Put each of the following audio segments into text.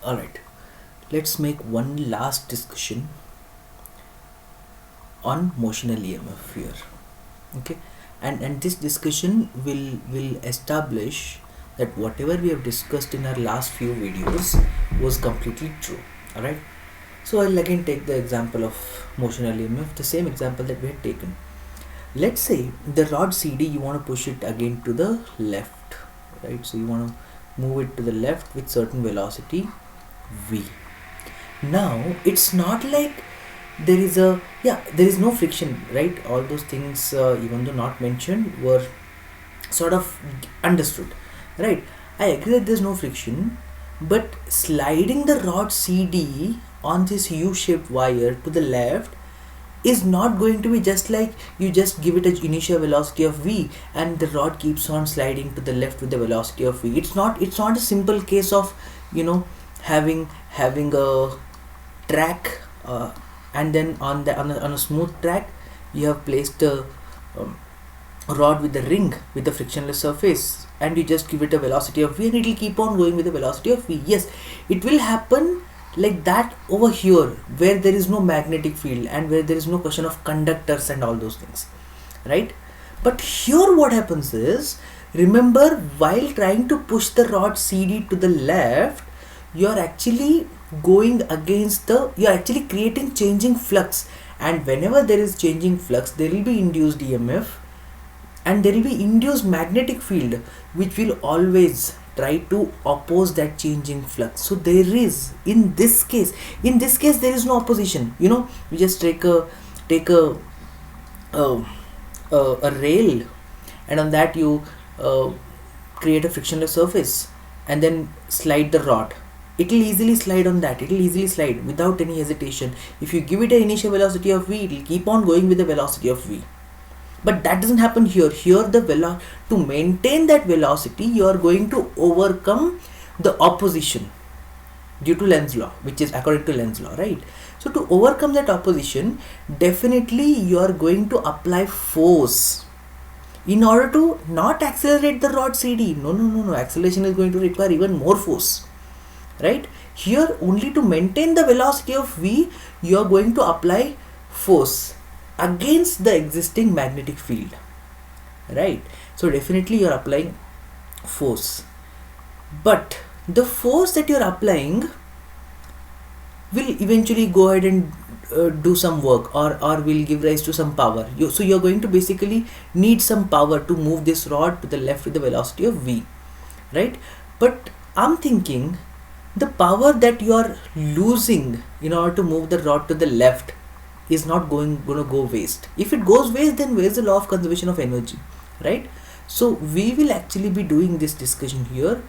Alright, let's make one last discussion on motional EMF here. Okay, and this discussion will establish that whatever we have discussed in our last few videos was completely true. Alright, so I'll again take the example of motional EMF, the same example that we had taken. Let's say the rod CD, you want to push it again to the left, right? So you want to move it to the left with certain velocity v. Now it's not like there is no friction, right? All those things, even though not mentioned, were sort of understood, right? I agree that there's no friction, but sliding the rod CD on this U-shaped wire to the left is not going to be just like you just give it an initial velocity of v and the rod keeps on sliding to the left with the velocity of v. It's not a simple case of having a track and then on a smooth track you have placed a rod with the ring with the frictionless surface and you just give it a velocity of v and it will keep on going with the velocity of v. Yes, it will happen like that over here where there is no magnetic field and where there is no question of conductors and all those things, right? But here what happens is, remember, while trying to push the rod CD to the left, you are actually going against you are actually creating changing flux, and whenever there is changing flux there will be induced EMF and there will be induced magnetic field which will always try to oppose that changing flux. So there is, in this case there is no opposition. You just take a rail and on that you create a frictionless surface and then slide the rod. It will easily slide on that. It will easily slide without any hesitation. If you give it an initial velocity of v, it will keep on going with the velocity of v. But that doesn't happen here. Here to maintain that velocity, you are going to overcome the opposition due to Lenz's law, which is according to Lenz's law, right? So to overcome that opposition, definitely you are going to apply force in order to not accelerate the rod CD. No. Acceleration is going to require even more force, right? Here only to maintain the velocity of v, you are going to apply force against the existing magnetic field, right? So definitely you are applying force, but the force that you are applying will eventually go ahead and do some work or will give rise to some power. So you are going to basically need some power to move this rod to the left with the velocity of v, right? But I'm thinking the power that you are losing in order to move the rod to the left is not going to go waste. If it goes waste, then where's the law of conservation of energy, right? So we will actually be doing this discussion here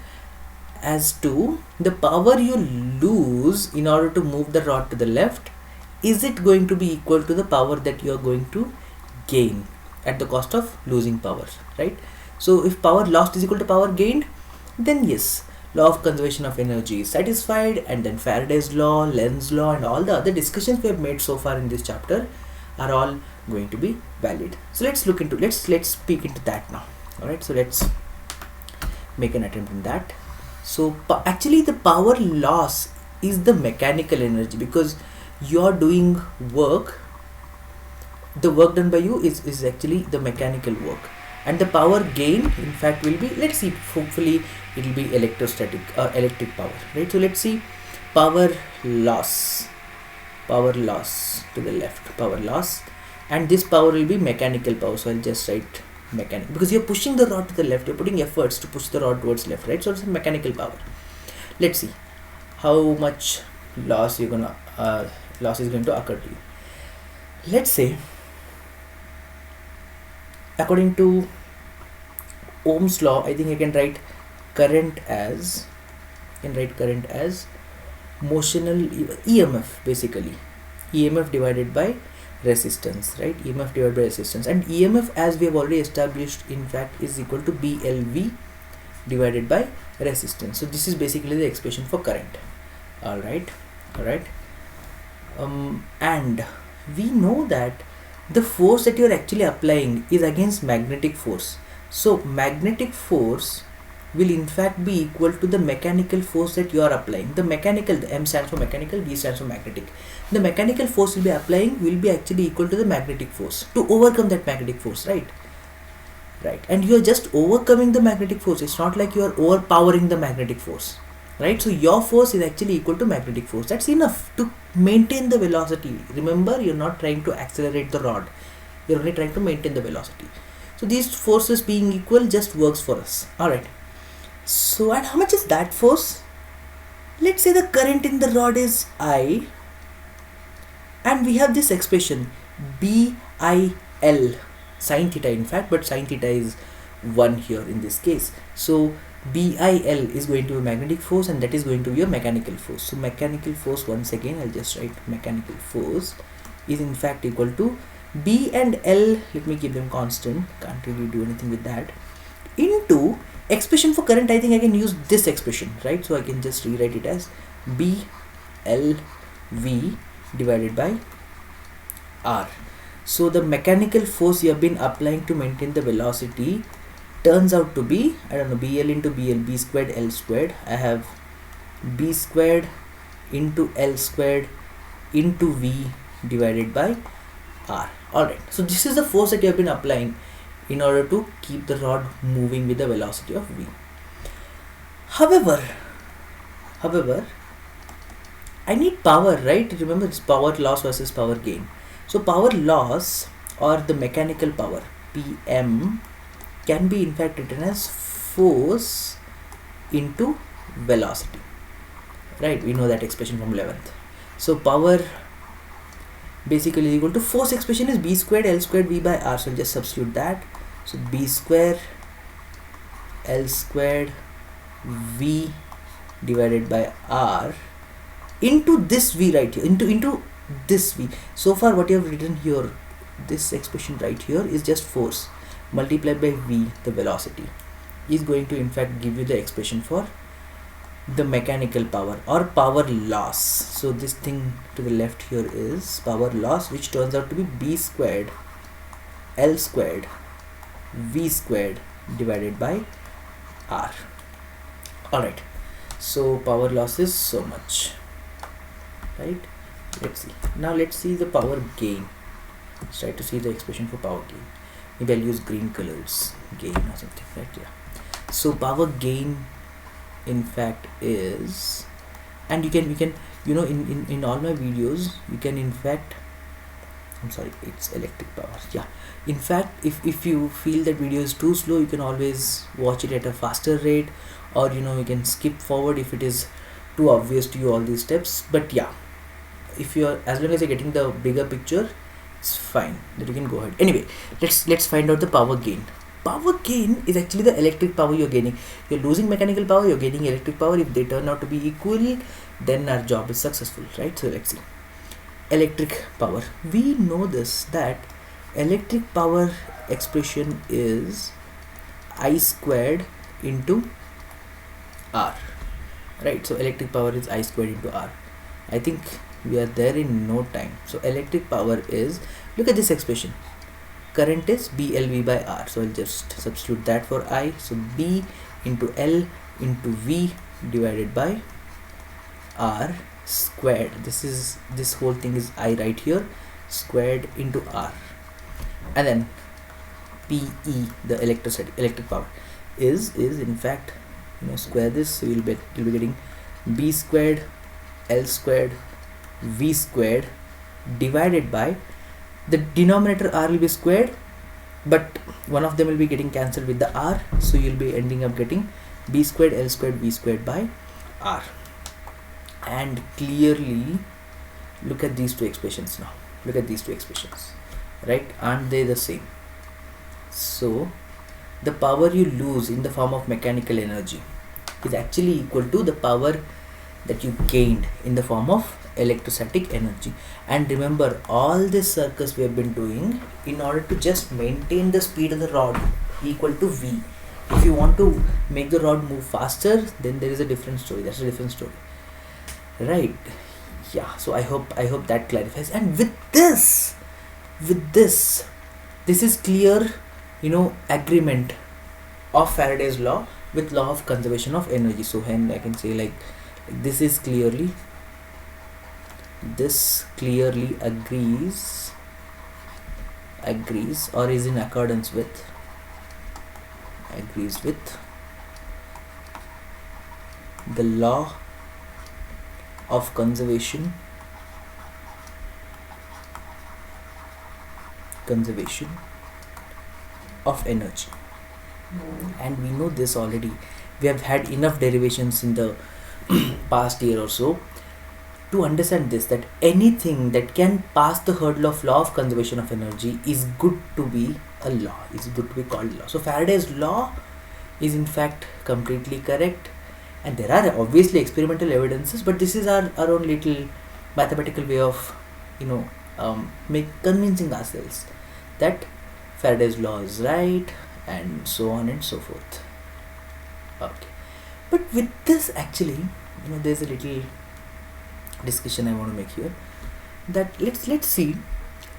as to the power you lose in order to move the rod to the left. Is it going to be equal to the power that you are going to gain at the cost of losing power, right? So if power lost is equal to power gained, then yes, law of conservation of energy is satisfied, and then Faraday's law, Lenz's law, and all the other discussions we have made so far in this chapter are all going to be valid. So let's speak into that now. Alright, so let's make an attempt in that. So actually the power loss is the mechanical energy, because you are doing work. The work done by you is actually the mechanical work, and the power gain in fact will be, let's see, hopefully it will be electrostatic or electric power, right? So let's see, power loss to the left, power loss, and this power will be mechanical power. So I'll just write mechanical, because you're pushing the rod to the left, you're putting efforts to push the rod towards left, right? So it's a mechanical power. Let's see how much loss is going to occur to you. Let's say, according to Ohm's law, I think I can write current as motional EMF, basically EMF divided by resistance, right? EMF divided by resistance, and EMF, as we have already established, in fact is equal to BLV divided by resistance. So this is basically the expression for current. All right, and we know that the force that you are actually applying is against magnetic force. So magnetic force will in fact be equal to the mechanical force that you are applying. The mechanical, the M stands for mechanical, B stands for magnetic. The mechanical force will be applying will be actually equal to the magnetic force to overcome that magnetic force, right? Right, and you are just overcoming the magnetic force. It's not like you are overpowering the magnetic force, right? So your force is actually equal to magnetic force. That's enough to maintain the velocity. Remember, you're not trying to accelerate the rod. You're only trying to maintain the velocity. So these forces being equal just works for us. Alright. So, and how much is that force? Let's say the current in the rod is I, and we have this expression BIL, sin theta in fact, but sin theta is 1 here in this case. So BIL is going to be magnetic force, and that is going to be a mechanical force. So mechanical force, once again I'll just write mechanical force is in fact equal to B and L, let me keep them constant, can't really do anything with that, into expression for current. I think I can use this expression, right? So I can just rewrite it as BLV divided by R. So the mechanical force you have been applying to maintain the velocity turns out to be, I don't know, BL into BL, B squared L squared. I have B squared into L squared into V divided by R. Alright, so this is the force that you have been applying in order to keep the rod moving with the velocity of V. However, I need power, right? Remember, it's power loss versus power gain. So power loss, or the mechanical power, PM, can be in fact written as force into velocity, right? We know that expression from 11th. So power basically is equal to, force expression is B squared L squared V by R. So I'll just substitute that. So B square L squared V divided by R into this V right here, into this V. So far what you have written here, this expression right here, is just force multiplied by V, the velocity, is going to in fact give you the expression for the mechanical power or power loss. So this thing to the left here is power loss, which turns out to be B squared L squared V squared divided by R. Alright, so power loss is so much, right? Let's see. Now let's see the power gain. Let's try to see the expression for power gain. Maybe I'll use green colors, gain or something, right? Yeah. So power gain in fact is, and you can you know, in all my videos you can in fact, I'm sorry, it's electric power. Yeah, in fact, if you feel that video is too slow, you can always watch it at a faster rate, or you know, you can skip forward if it is too obvious to you all these steps. But yeah, if you're, as long as you're getting the bigger picture, it's fine, that you can go ahead. Anyway, let's find out the power gain. Power gain is actually the electric power you're gaining. You're losing mechanical power, you're gaining electric power. If they turn out to be equal, then our job is successful, right? So let's see. Electric power, we know this, that electric power expression is I squared into R, right? So electric power is I squared into R. I think we are there in no time. So electric power is, look at this expression, current is BLV by R. So I'll just substitute that for I. So B into L into V divided by R squared. This whole thing is I right here, squared into R, and then PE, the electric power, is in fact, you know, square this, so you'll be getting B squared L squared V squared divided by, the denominator R will be squared, but one of them will be getting cancelled with the R, so you'll be ending up getting B squared L squared V squared by R. And clearly look at these two expressions now. Look at these two expressions, right? Aren't they the same? So the power you lose in the form of mechanical energy is actually equal to the power that you gained in the form of electrostatic energy. And remember, all this circus we have been doing in order to just maintain the speed of the rod equal to V. If you want to make the rod move faster, then there is a different story. That's a different story, right? Yeah, so I hope that clarifies. And with this is clear, you know, agreement of Faraday's law, with law of conservation of energy. So hence I can say like this is clearly, this clearly agrees or is in accordance with, agrees with the law of conservation of energy. And we know this already, we have had enough derivations in the past year or so to understand this, that anything that can pass the hurdle of law of conservation of energy is good to be a law, is good to be called law. So Faraday's law is in fact completely correct, and there are obviously experimental evidences, but this is our own little mathematical way of convincing ourselves that Faraday's law is right, and so on and so forth. Okay, but with this actually, there's a little discussion I want to make here, that let's see,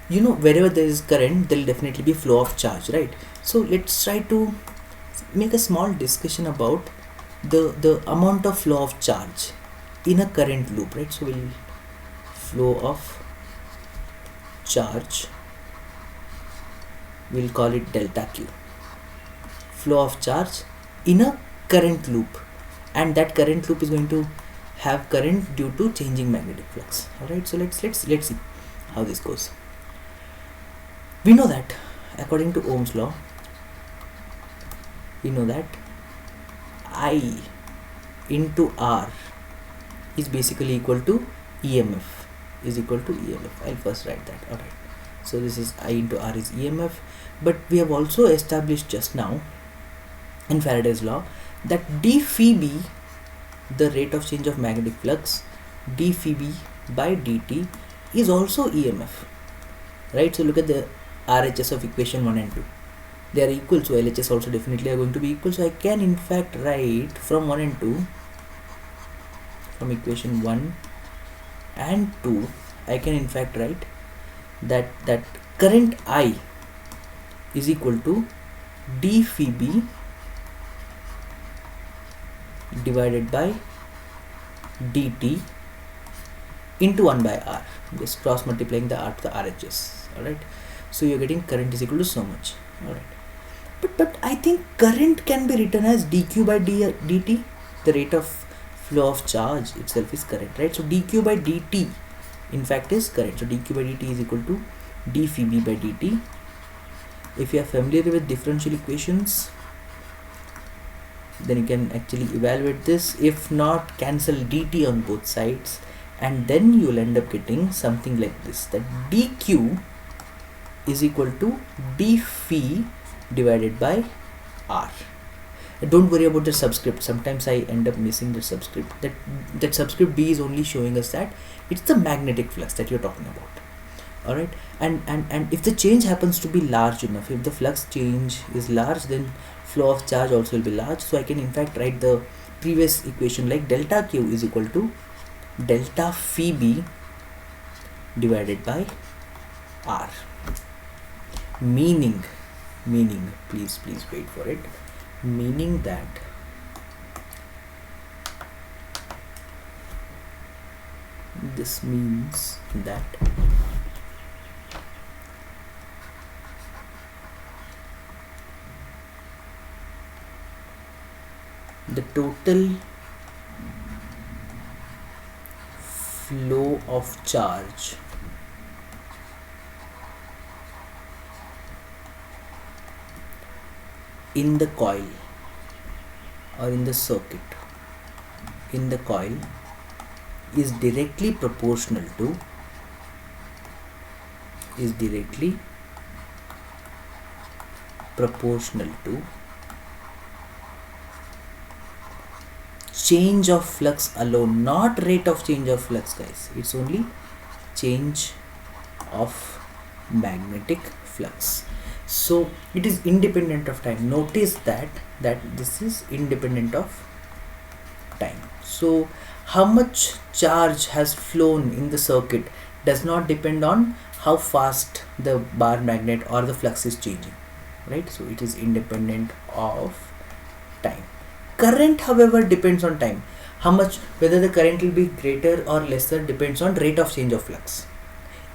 wherever there is current, there will definitely be flow of charge, right? So let's try to make a small discussion about the amount of flow of charge in a current loop, right? So we'll flow of charge, we'll call it delta Q, flow of charge in a current loop, and that current loop is going to have current due to changing magnetic flux. All right, so let's see how this goes. We know that according to Ohm's law, we know that I into R is basically equal to EMF, is equal to EMF. I'll first write that. All right, so this is I into R is EMF, but we have also established just now in Faraday's law that d phi b, the rate of change of magnetic flux, d phi b by dt is also EMF, right? So look at the RHS of equation 1 and 2, they are equal, so LHS also definitely are going to be equal. So I can in fact write from 1 and 2, from equation 1 and 2, I can in fact write that current I is equal to d phi b divided by dt into 1 by R, just cross multiplying the R to the RHS. Alright, so you're getting current is equal to so much. Alright, but I think current can be written as dq by dt, the rate of flow of charge itself is current, right? So dq by dt in fact is current, so dq by dt is equal to d phi b by dt. If you are familiar with differential equations, then you can actually evaluate this. If not, cancel dt on both sides, and then you will end up getting something like this, that dq is equal to d phi divided by R. Don't worry about the subscript, sometimes I end up missing the subscript. That subscript B is only showing us that it's the magnetic flux that you're talking about. Alright, and if the change happens to be large enough, if the flux change is large, then flow of charge also will be large. So I can in fact write the previous equation like delta Q is equal to delta phi B divided by R, meaning please wait for it, meaning that this means that the total flow of charge in the coil or in the circuit in the coil is directly proportional to change of flux alone, not rate of change of flux, guys. It's only change of magnetic flux. So it is independent of time. Notice that this is independent of time. So how much charge has flown in the circuit does not depend on how fast the bar magnet or the flux is changing, right? So it is independent of time. current, however, depends on time. How much, whether the current will be greater or lesser depends on rate of change of flux.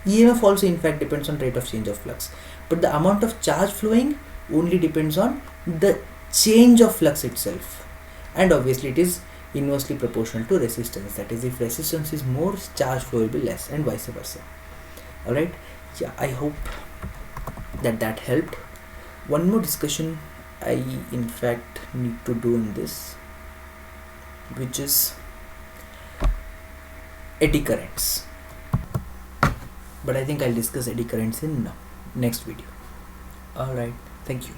EMF also in fact depends on rate of change of flux, but the amount of charge flowing only depends on the change of flux itself, and obviously it is inversely proportional to resistance. That is, if resistance is more, charge flow will be less, and vice versa. Alright, yeah, I hope that helped. One more discussion I in fact need to do in this, which is eddy currents, but I think I'll discuss eddy currents in next video. Alright, thank you.